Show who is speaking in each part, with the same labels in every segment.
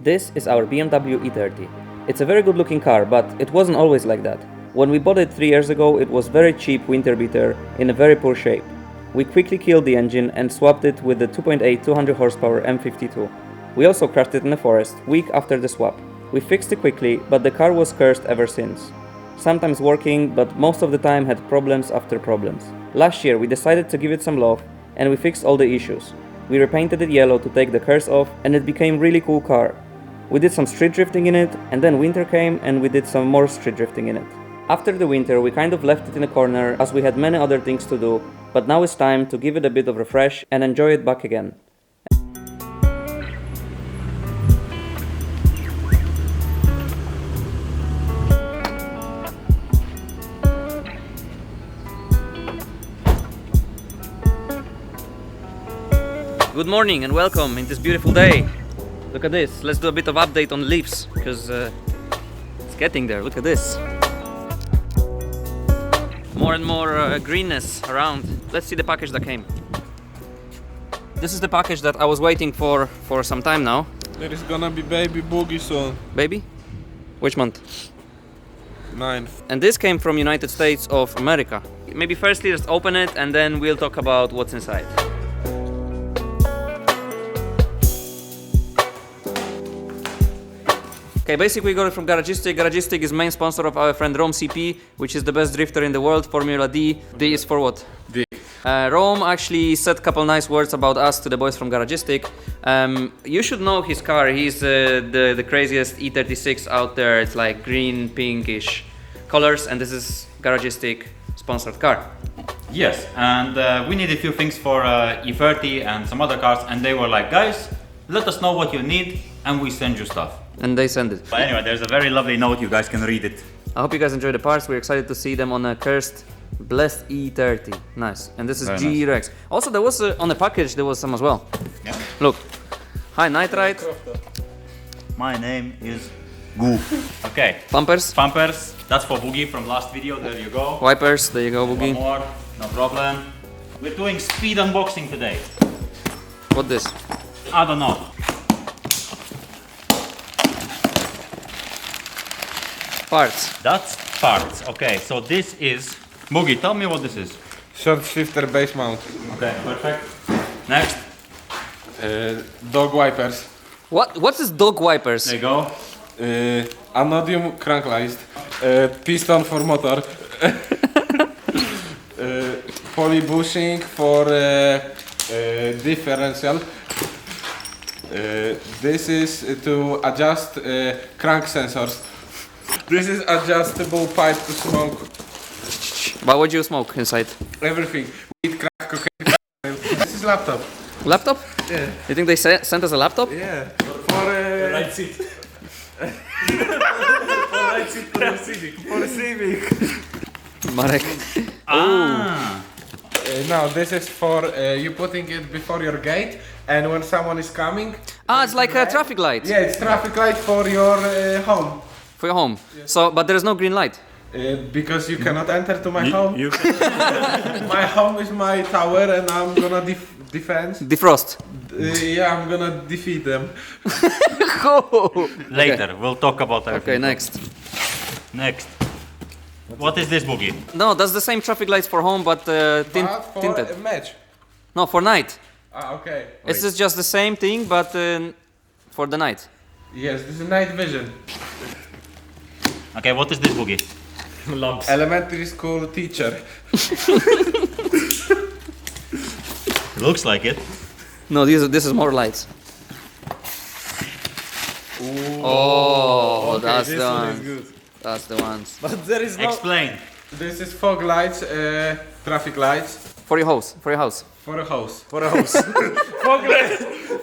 Speaker 1: This is our BMW E30. It's a very good looking car, but it wasn't always like that. When we bought it 3 years ago, it was very cheap winter beater in a very poor shape. We quickly killed the engine and swapped it with the 2.8 200 horsepower M52. We also crashed it in the forest, week after the swap. We fixed it quickly, but the car was cursed ever since. Sometimes working, but most of the time had problems after problems. Last year we decided to give it some love, and we fixed all the issues. We repainted it yellow to take the curse off, and it became a really cool car. We did some street drifting in it, and then winter came and we did some more street drifting in it. After the winter we kind of left it in a corner as we had many other things to do, but now it's time to give it a bit of refresh and enjoy it back again. Good morning and welcome in this beautiful day. Look at this, let's do a bit of update on leaves, because it's getting there, look at this. More and more greenness around. Let's see the package that came. This is the package that I was waiting for some time now.
Speaker 2: There is gonna be baby boogie soon.
Speaker 1: Baby? Which month?
Speaker 2: 9th.
Speaker 1: And this came from United States of America. Maybe firstly just open it and then we'll talk about what's inside. Okay, basically we got it from Garagistic. Garagistic is main sponsor of our friend Rome CP, which is the best drifter in the world, Formula D. D is for what?
Speaker 2: D.
Speaker 1: Rome actually said a couple nice words about us to the boys from Garagistic. You should know his car. He's the craziest E36 out there. It's like green, pinkish colors, and this is Garagistic sponsored car.
Speaker 3: Yes, and we need a few things for E30 and some other cars, and they were like, guys, let us know what you need, and we send you stuff.
Speaker 1: And they send it.
Speaker 3: But anyway, there's a very lovely note, you guys can read it.
Speaker 1: I hope you guys enjoy the parts. We're excited to see them on a cursed, blessed E30. Nice. And this is
Speaker 3: Very
Speaker 1: G
Speaker 3: nice.
Speaker 1: Rex. Also, there was on the package, there was some as well.
Speaker 3: Yeah.
Speaker 1: Look. Hi, NIGHTRIDE.
Speaker 3: My name is Goof. Okay,
Speaker 1: Bumpers.
Speaker 3: bumpers, that's for Boogie from last video, there you go.
Speaker 1: Wipers. There you go,
Speaker 3: One
Speaker 1: Boogie.
Speaker 3: more, no problem. We're doing speed unboxing today.
Speaker 1: What this?
Speaker 3: I don't know.
Speaker 1: Parts.
Speaker 3: That's parts. Okay, so this is... Boogie, tell me what this is.
Speaker 2: Short shifter base mount.
Speaker 3: Okay, perfect. Next.
Speaker 2: Dog wipers.
Speaker 1: What's this dog wipers?
Speaker 3: There you go.
Speaker 2: Anodium cranklight. Piston for motor. Poly bushing for differential. This is to adjust crank sensors. This is adjustable pipe to smoke.
Speaker 1: What would you smoke inside?
Speaker 2: Everything. Weed, crack, cocaine. This is laptop.
Speaker 1: Laptop?
Speaker 2: Yeah.
Speaker 1: You think they sent us a laptop?
Speaker 2: Yeah. For right seat. For right seat for the Civic. For the Civic.
Speaker 1: Marek.
Speaker 3: Ah.
Speaker 2: No, this is for you putting it before your gate, and when someone is coming.
Speaker 1: Ah, it's like a traffic light.
Speaker 2: Yeah, it's traffic light for your home.
Speaker 1: For your home. So, but there is no green light.
Speaker 2: Because you cannot enter to my home.
Speaker 3: You can...
Speaker 2: My home is my tower, and I'm gonna defend.
Speaker 1: Defrost.
Speaker 2: Yeah, I'm gonna defeat them.
Speaker 3: Later, we'll talk about everything.
Speaker 1: Okay, next.
Speaker 3: Next. What is this, Boogie?
Speaker 1: No, that's the same traffic lights for home, but
Speaker 2: But for
Speaker 1: tinted.
Speaker 2: a match.
Speaker 1: No, for night.
Speaker 2: Ah, okay.
Speaker 1: It's just the same thing, but for the night.
Speaker 2: Yes, this is night vision.
Speaker 3: Okay, what is this, Boogie?
Speaker 4: Lamps.
Speaker 2: Elementary school teacher.
Speaker 3: Looks like it.
Speaker 1: No, this is more lights. Oh, that's
Speaker 2: this
Speaker 1: the
Speaker 2: one
Speaker 1: ones.
Speaker 2: is good.
Speaker 1: That's the ones.
Speaker 4: But there is no...
Speaker 3: Explain.
Speaker 2: This is fog lights, traffic lights
Speaker 1: For your house. For your house.
Speaker 2: for a house.
Speaker 4: For a house. Fog light.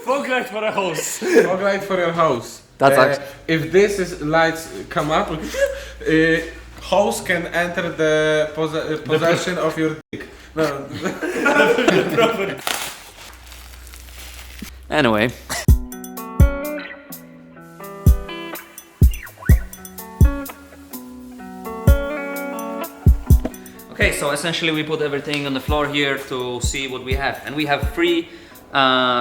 Speaker 4: Fog light for a house.
Speaker 2: Fog light for your house.
Speaker 1: That's act-
Speaker 2: if this is lights come up, house can enter the possession of your dick. No.
Speaker 1: Anyway. Okay, so essentially we put everything on the floor here to see what we have. And we have 3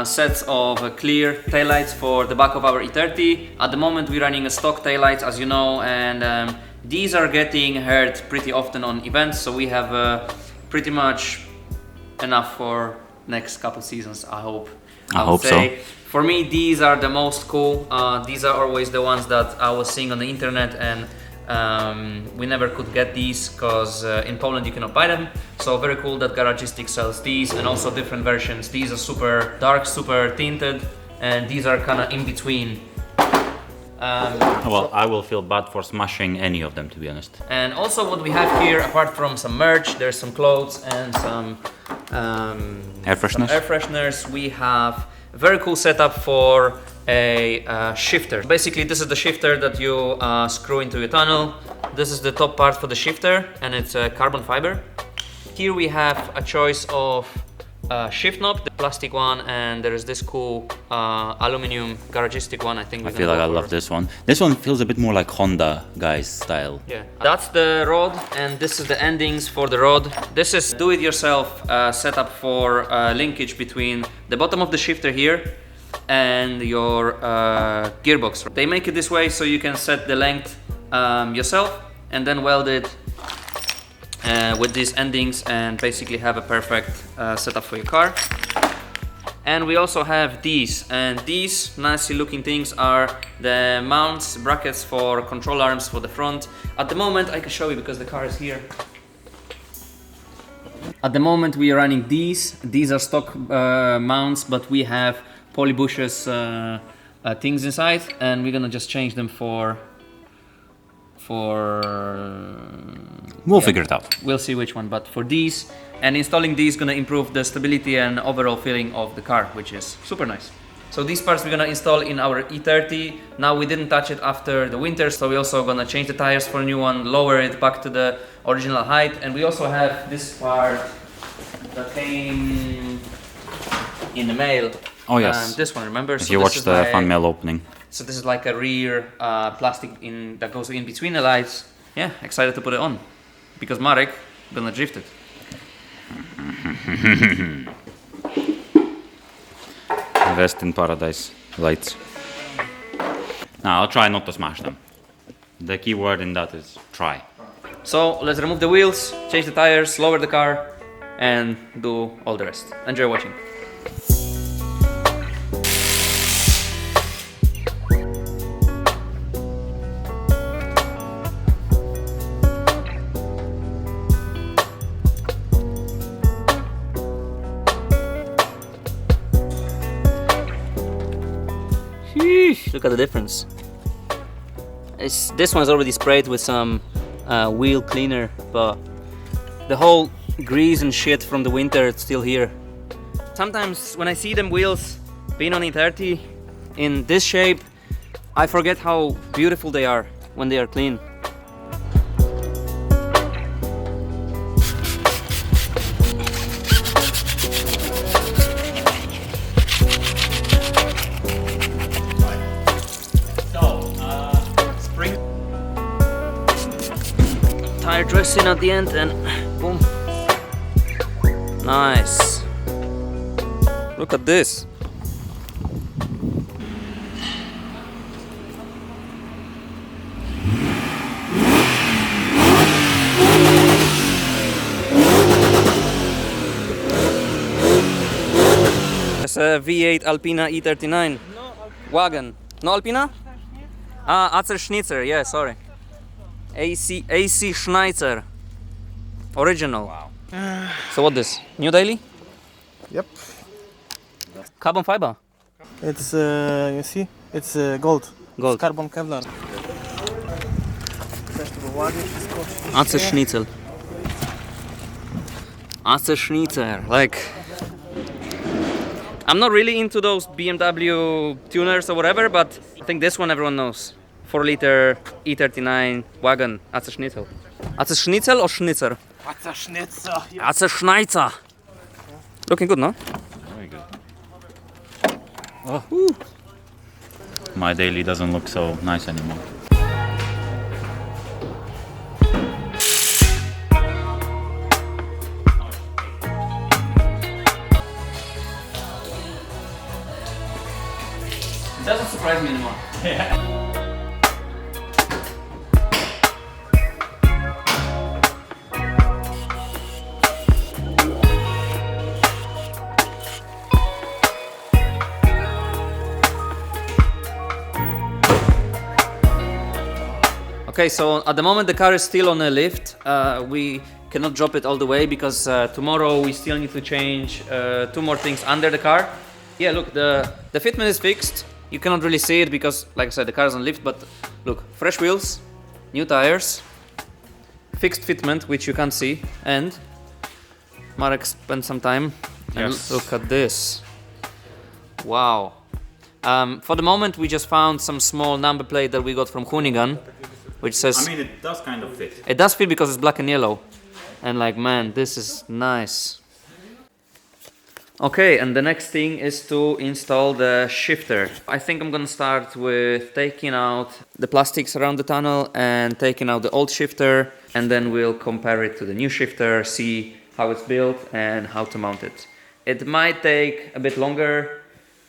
Speaker 1: sets of clear taillights for the back of our E30. At the moment we're running a stock taillights, as you know, and these are getting hurt pretty often on events, so we have pretty much enough for next couple seasons, I hope.
Speaker 3: I hope so.
Speaker 1: For me, these are the most cool. These are always the ones that I was seeing on the internet, and we never could get these because in Poland you cannot buy them. So very cool that Garagistic sells these, and also different versions. These are super dark, super tinted, and these are kind of in between.
Speaker 3: Well, I will feel bad for smashing any of them, to be honest.
Speaker 1: And also what we have here, apart from some merch, there's some clothes and some
Speaker 3: Air fresheners?
Speaker 1: some air fresheners. We have a very cool setup for a shifter. Basically, this is the shifter that you screw into your tunnel. This is the top part for the shifter, and it's carbon fiber. Here we have a choice of shift knob, the plastic one, and there is this cool aluminum Garagistic one. I think
Speaker 3: I feel like I love this one. This one feels a bit more like Honda guys style.
Speaker 1: Yeah, that's the rod, and this is the endings for the rod. This is do-it-yourself setup for linkage between the bottom of the shifter here and your gearbox. They make it this way so you can set the length yourself and then weld it with these endings and basically have a perfect setup for your car. And we also have these, and these nasty looking things are the mounts, brackets for control arms for the front. At the moment, I can show you because the car is here. At the moment we are running these are stock mounts, but we have polybushers things inside, and we're gonna just change them for
Speaker 3: We'll figure it out.
Speaker 1: We'll see which one, but for these, and installing these gonna improve the stability and overall feeling of the car, which is super nice. So these parts we're gonna install in our E30. Now we didn't touch it after the winter, so we're also gonna change the tires for a new one, lower it back to the original height, and we also have this part that came in the mail.
Speaker 3: Oh yes.
Speaker 1: This one, remember?
Speaker 3: If you watched the fan mail opening.
Speaker 1: So this is like a rear plastic that goes in between the lights. Yeah, excited to put it on because Marek gonna drift it.
Speaker 3: Rest in paradise lights. Now I'll try not to smash them. The key word in that is try.
Speaker 1: So let's remove the wheels, change the tires, lower the car, and do all the rest. Enjoy watching. Look at the difference. This one's already sprayed with some wheel cleaner, but the whole grease and shit from the winter it's still here. Sometimes when I see them wheels being on E30 in this shape, I forget how beautiful they are when they are clean. Tire dressing at the end and boom. Nice. Look at this. It's a V8 Alpina E39 wagon. No Alpina? Ah, Schnitzer, yeah, sorry. AC Schnitzer. Original. Wow. So what this? New daily?
Speaker 5: Yep.
Speaker 1: Carbon fiber?
Speaker 5: It's you see, it's gold.
Speaker 1: Gold.
Speaker 5: It's carbon Kevlar.
Speaker 1: Schnitzel. Schnitzer. Like, I'm not really into those BMW tuners or whatever, but I think this one everyone knows. 4-liter E39 wagon. Schnitzel. Schnitzel or Schnitzer?
Speaker 5: Schnitzer.
Speaker 1: Schnitzer. Looking good, no?
Speaker 3: Very good. My daily doesn't look so nice anymore.
Speaker 1: surprise me anymore. Okay, so at the moment the car is still on a lift. We cannot drop it all the way because tomorrow we still need to change 2 more things under the car. Yeah, look, the fitment is fixed. You cannot really see it because, like I said, the car is on lift, but look, fresh wheels, new tires, fixed fitment, which you can't see, and Marek spent some time. And
Speaker 3: Yes.
Speaker 1: look at this. Wow. For the moment, we just found some small number plate that we got from Hoonigan, which says...
Speaker 3: I mean, it does kind of fit.
Speaker 1: It does fit because it's black and yellow. And like, man, this is nice. Okay, and the next thing is to install the shifter. I think I'm gonna start with taking out the plastics around the tunnel and taking out the old shifter, and then we'll compare it to the new shifter, see how it's built and how to mount it. It might take a bit longer,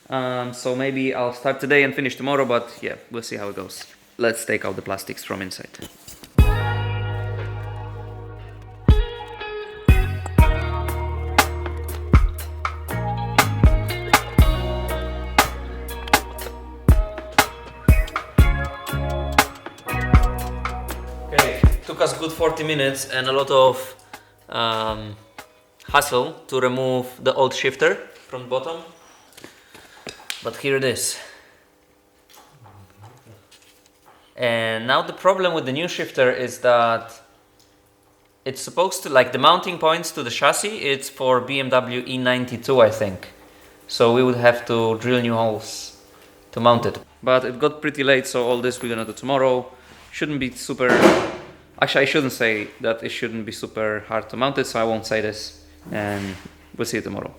Speaker 1: so maybe I'll start today and finish tomorrow, but yeah, we'll see how it goes. Let's take out the plastics from inside. Okay, took us good 40 minutes and a lot of hassle to remove the old shifter from the bottom, but here it is. And now the problem with the new shifter is that it's supposed to, like the mounting points to the chassis, it's for BMW E92, I think. So we would have to drill new holes to mount it. But it got pretty late, so all this we're gonna do tomorrow. Shouldn't be super... Actually, I shouldn't say that it shouldn't be super hard to mount it, so I won't say this. And we'll see you tomorrow.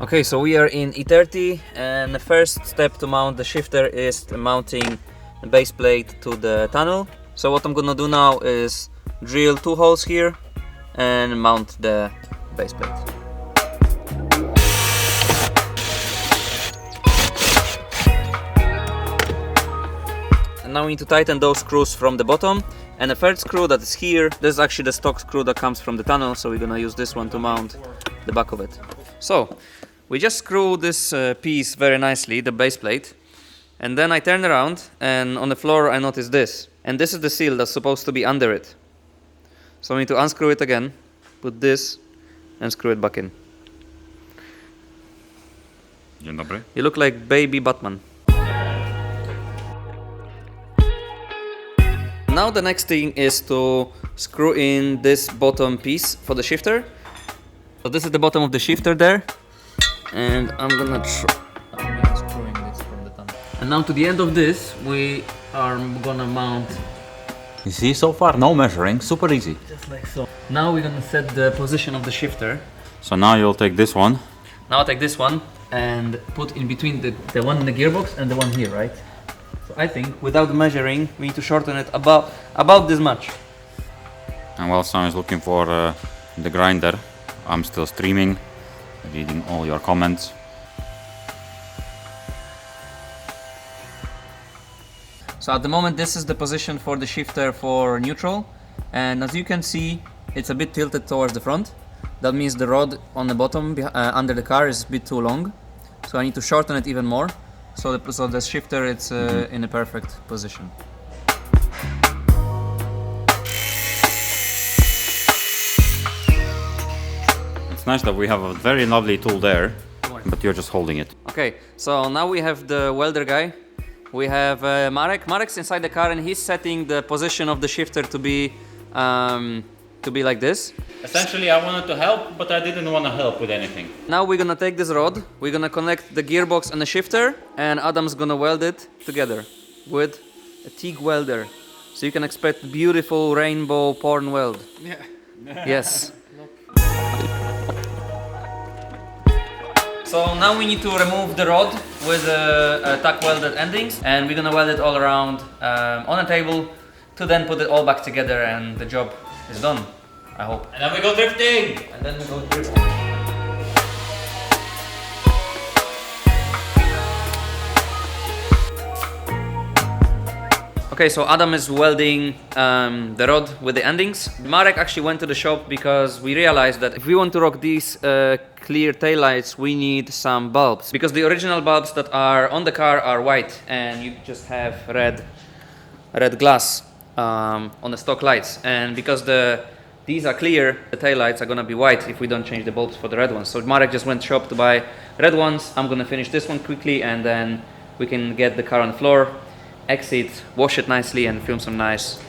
Speaker 1: Okay, so we are in E30, and the first step to mount the shifter is mounting the base plate to the tunnel. So what I'm gonna do now is drill 2 holes here and mount the base plate. And now we need to tighten those screws from the bottom. And the third screw that is here, this is actually the stock screw that comes from the tunnel, so we're gonna use this one to mount the back of it. So, we just screw this piece very nicely, the base plate, and then I turn around and on the floor I notice this. And this is the seal that's supposed to be under it. So I need to unscrew it again, put this and screw it back in.
Speaker 3: Dzień dobry.
Speaker 1: You look like baby Batman. Now the next thing is to screw in this bottom piece for the shifter. So this is the bottom of the shifter there. And I'm gonna screwing this from the tunnel. And now to the end of this, we are gonna mount
Speaker 3: You see, so far no measuring, super easy.
Speaker 1: just like so. Now we're gonna set the position of the shifter.
Speaker 3: So now you'll take this one.
Speaker 1: Now I'll take this one and put in between the one in the gearbox and the one here, right? So I think without measuring, we need to shorten it about this much.
Speaker 3: And while Sam is looking for the grinder, I'm still streaming, reading all your comments.
Speaker 1: So at the moment this is the position for the shifter for neutral, and as you can see it's a bit tilted towards the front. That means the rod on the bottom under the car is a bit too long, so I need to shorten it even more, so the shifter it's in a perfect position.
Speaker 3: It's nice that we have a very lovely tool there, but you're just holding it.
Speaker 1: Okay, so now we have the welder guy. We have Marek. Marek's inside the car and he's setting the position of the shifter to be like this.
Speaker 3: Essentially, I wanted to help, but I didn't want to help with anything.
Speaker 1: Now we're gonna take this rod, we're gonna connect the gearbox and the shifter, and Adam's gonna weld it together with a TIG welder. So you can expect beautiful rainbow porn weld.
Speaker 2: Yeah.
Speaker 1: Yes. So now we need to remove the rod with tack welded endings, and we're gonna weld it all around on a table to then put it all back together, and the job is done, I hope.
Speaker 3: And then we go drifting!
Speaker 1: And then we go drifting. Okay, so Adam is welding the rod with the endings. Marek actually went to the shop because we realized that if we want to rock these clear taillights, we need some bulbs. Because the original bulbs that are on the car are white and you just have red glass on the stock lights. And because these are clear, the taillights are gonna be white if we don't change the bulbs for the red ones. So Marek just went shop to buy red ones. I'm gonna finish this one quickly and then we can get the car on the floor, exit, wash it nicely and film some nice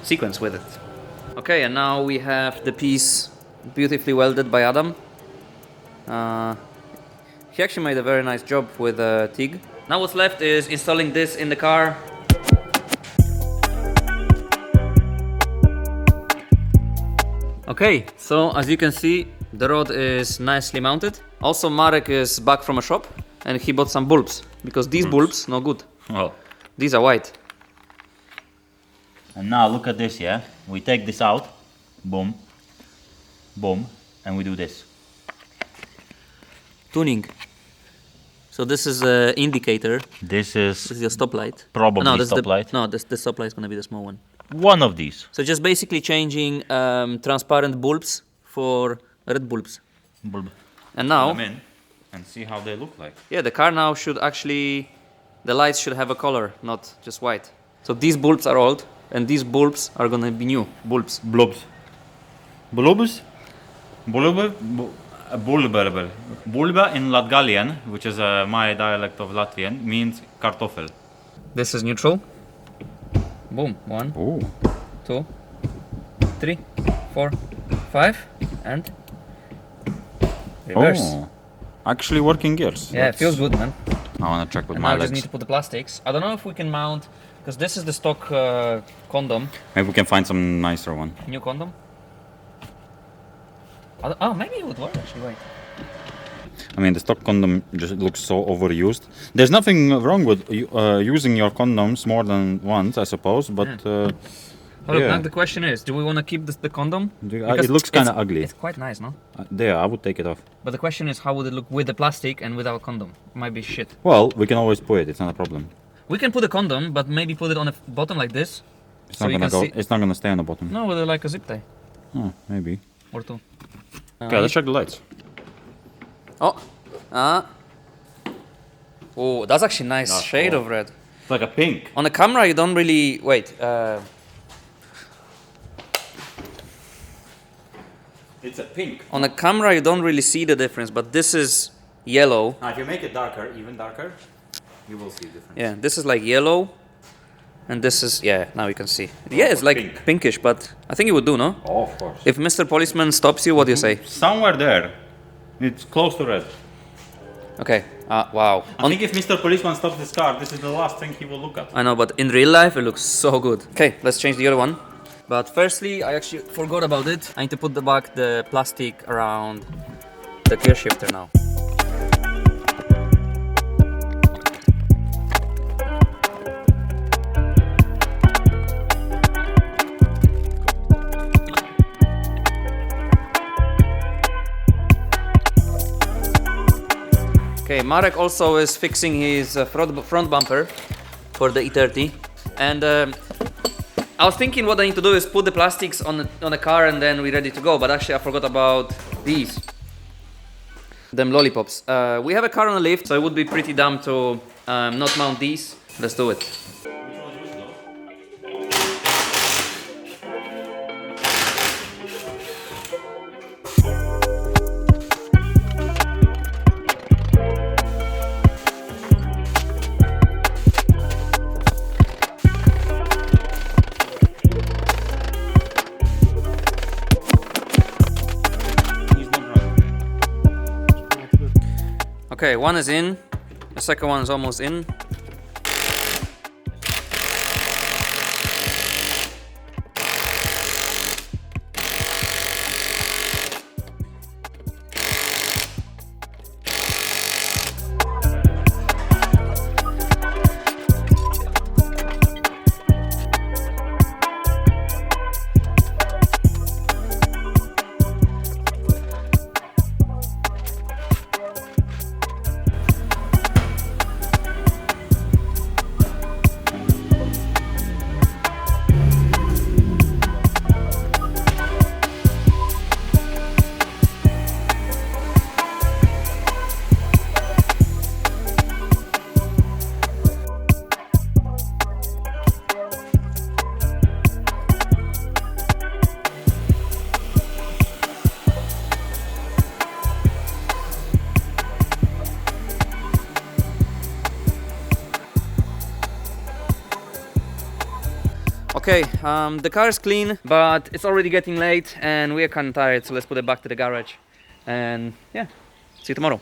Speaker 1: sequence with it. Okay, and now we have the piece beautifully welded by Adam. He actually made a very nice job with TIG. Now what's left is installing this in the car. Okay, so as you can see, the rod is nicely mounted. Also, Marek is back from a shop and he bought some bulbs because these bulbs no good.
Speaker 3: Well,
Speaker 1: These are white.
Speaker 3: and now look at this, yeah? We take this out, boom, boom, and we do this.
Speaker 1: Tuning. So this is an indicator.
Speaker 3: This
Speaker 1: This is
Speaker 3: is
Speaker 1: your stoplight.
Speaker 3: probably
Speaker 1: No, this is
Speaker 3: stoplight.
Speaker 1: No, this stoplight is gonna be the small one.
Speaker 3: One of these.
Speaker 1: So just basically changing transparent bulbs for red bulbs.
Speaker 3: Bulb.
Speaker 1: And now,
Speaker 3: Come in and see how they look like.
Speaker 1: yeah, the car now should actually, the lights should have a color, not just white. So these bulbs are old, and these bulbs are gonna be new bulbs.
Speaker 3: Blobs. Bulbs? Bulba? Bulba in Latgalian, which is my dialect of Latvian, means kartoffel.
Speaker 1: This is neutral. Boom. 1,
Speaker 3: Oh.
Speaker 1: 2, 3, 4, 5, and reverse.
Speaker 3: Oh. Actually working gears.
Speaker 1: Yeah, it feels good, man.
Speaker 3: I wanna check with
Speaker 1: And
Speaker 3: my
Speaker 1: now I just
Speaker 3: legs.
Speaker 1: need to put the plastics. I don't know if we can mount, because this is the stock condom,
Speaker 3: Maybe we can find some nicer one.
Speaker 1: new condom. Oh, maybe it would work actually, wait.
Speaker 3: I mean, the stock condom just looks so overused. There's nothing wrong with using your condoms more than once, I suppose, but
Speaker 1: Oh, look,
Speaker 3: yeah.
Speaker 1: now the question is, do we want to keep the condom?
Speaker 3: It
Speaker 1: Because
Speaker 3: looks kind of
Speaker 1: it's-
Speaker 3: ugly.
Speaker 1: It's quite nice, no?
Speaker 3: There, I would take it off.
Speaker 1: But the question is, how would it look with the plastic and without condom? Might be shit.
Speaker 3: Well, we can always put it. It's not a problem.
Speaker 1: We can put a condom, but maybe put it on the bottom like this.
Speaker 3: It's
Speaker 1: So
Speaker 3: not
Speaker 1: you
Speaker 3: gonna
Speaker 1: can
Speaker 3: go.
Speaker 1: see-
Speaker 3: It's not gonna stay on the bottom.
Speaker 1: No, with like a zip tie
Speaker 3: Oh, maybe.
Speaker 1: or two.
Speaker 3: Okay, let's check the lights.
Speaker 1: Oh, oh, that's actually nice
Speaker 3: That's
Speaker 1: shade
Speaker 3: cool.
Speaker 1: of red.
Speaker 3: It's like a pink.
Speaker 1: On the camera, you don't really wait.
Speaker 3: It's a pink.
Speaker 1: On the camera, you don't really see the difference, but this is yellow.
Speaker 3: Now, if you make it darker, even darker, you will see the difference.
Speaker 1: Yeah, this is like yellow, and this is now you can see. Yeah, it's like
Speaker 3: Pink.
Speaker 1: pinkish, but I think it would do, no?
Speaker 3: Oh, of course.
Speaker 1: If Mr. Policeman stops you, what do you say?
Speaker 3: Somewhere there, it's close to red.
Speaker 1: Okay. Wow.
Speaker 3: I think if Mr. Policeman stops this car, this is the last thing he will look at.
Speaker 1: I know, but in real life, it looks so good. Okay, let's change the other one. But firstly, I actually forgot about it. I need to put the plastic around the gear shifter now. Okay, Marek also is fixing his front bumper for the E30, and I was thinking what I need to do is put the plastics on the car and then we're ready to go, but actually I forgot about these. Them lollipops. We have a car on a lift, so it would be pretty dumb to not mount these. Let's do it. Okay, one is in, the second one is almost in. Okay, the car is clean, but it's already getting late and we are kind of tired, so let's put it back to the garage. And yeah, see you tomorrow.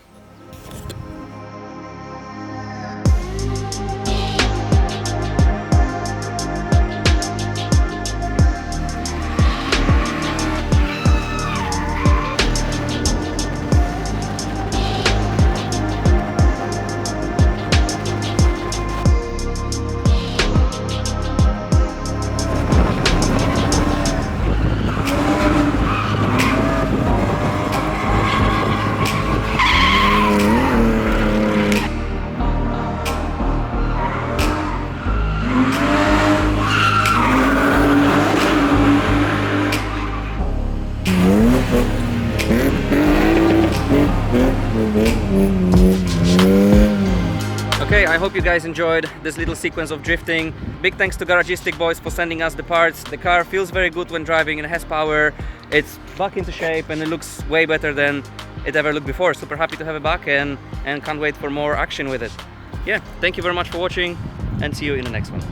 Speaker 1: Okay, I hope you guys enjoyed this little sequence of drifting. Big thanks to Garagistic boys for sending us the parts. The car feels very good when driving and has power. It's back into shape and it looks way better than it ever looked before. Super happy to have it back and can't wait for more action with it. Yeah, thank you very much for watching and see you in the next one.